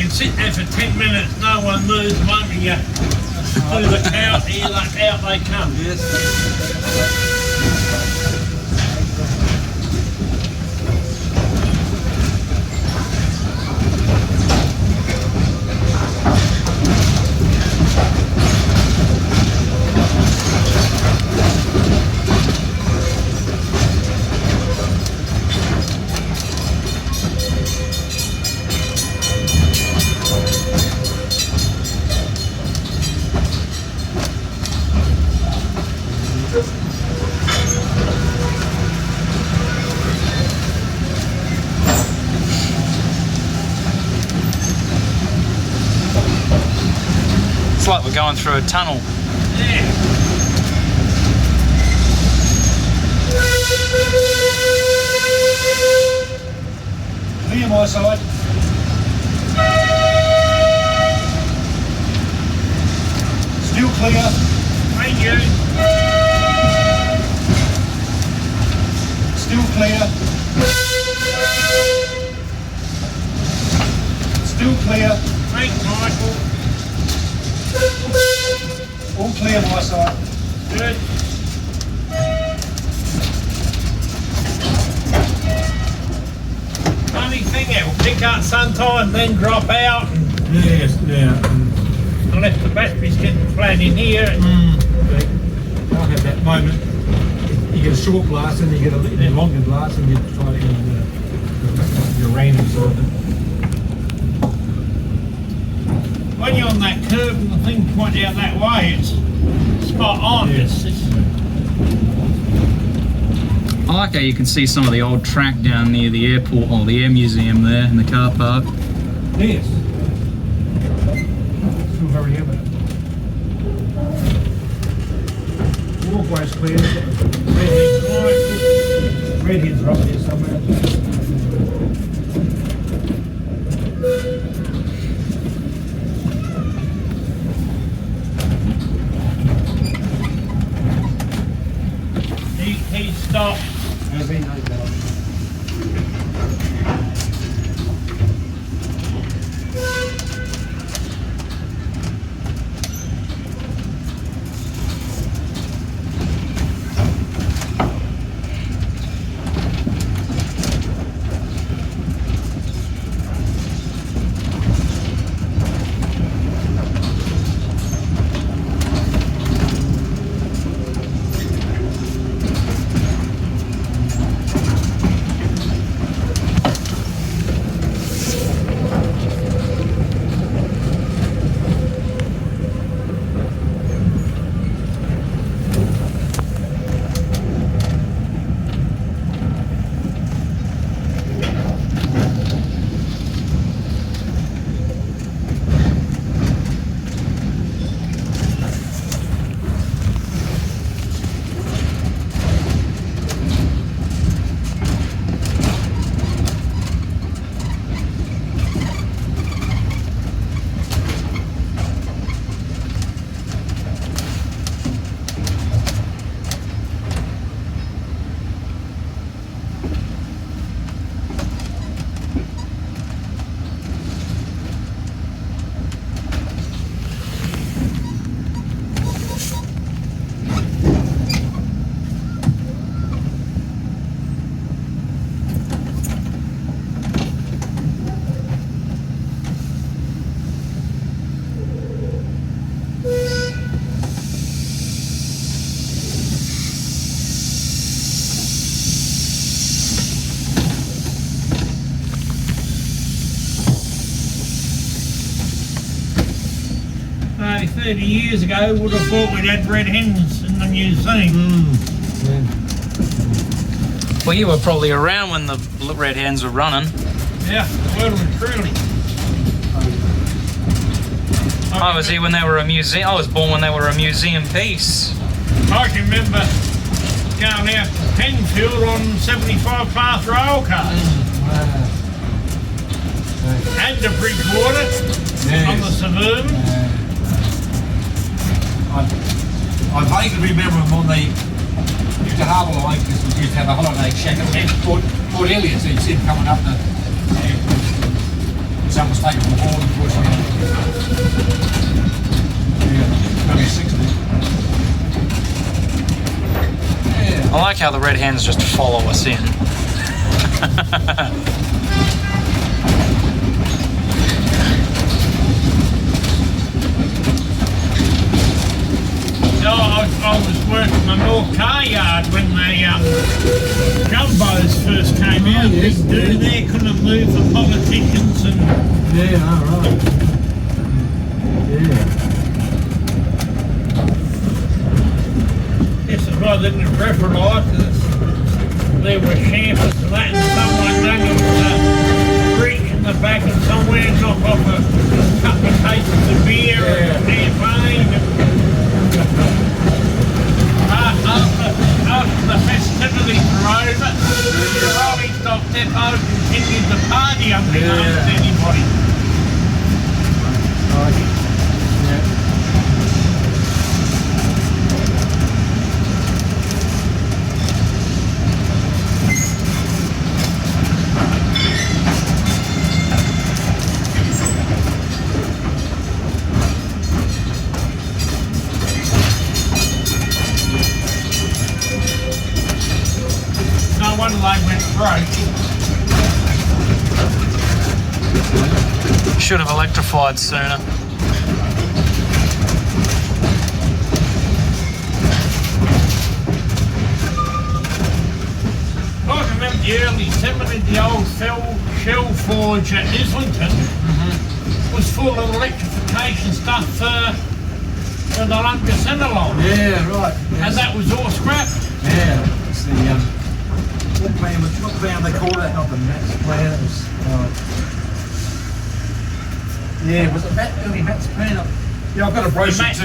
can sit there for 10 minutes, no one moves, won't you? Through the count, here, like, out they come. Yes. It's like we're going through a tunnel. Yeah. Clear my side. Still clear. Thank you. Still clear. Still clear. Thanks, Michael. All clear my side. Good. Funny thing, it will pick up sometime, then drop out. Yes, yeah. Unless the battery's getting flat in here. I'll have that moment. You get a short blast and you get a longer blast and you try to your random sort of. When you're on that curve and the thing points out that way, it's spot on. Yes. I like how you can see some of the old track down near the airport or the air museum there in the car park. Yes. Still very evident. Walkway's clear. Redhead's right here somewhere. He stopped. Has he? No doubt. Only 30 years ago, would have thought we'd had red hens in the museum. Well, you were probably around when the red hens were running. Yeah, well and truly. I was here when they were a museum. I was born when they were a museum piece. I can remember going out to Penfield on 75 class rail cars. And to Bridgewater on the Suburban. I vaguely remember them on the Newton Harbour line because we used to have a holiday shack at Port Elliot, so you'd see them coming up the someone's taken from the board and pushed me. Yeah, maybe 60. Yeah. I like how the red hens just follow us in. No, I was working my North car yard when the jumbos first came out. yes, Big do there, couldn't move for politicians and Yeah, all right. Yeah. this is why they didn't preferise this. There were champers and that, and someone done it with a breach in the back and somewhere knock off a couple of cases of beer and champagne. After the festivities were over, the Rolling Stock Depot continued the party unbeknownst to anybody. No wonder they went broke. Should have electrified sooner. I remember the early 70s, the old shell forge at Islington was full of electrification stuff for the Lunga Centre line. Yeah, right. And that was all scrap. Yeah, it's the what plan they call that? Not the Max plan. It was. Yeah, was it early Max plan? Yeah, I've got a brochure Max too.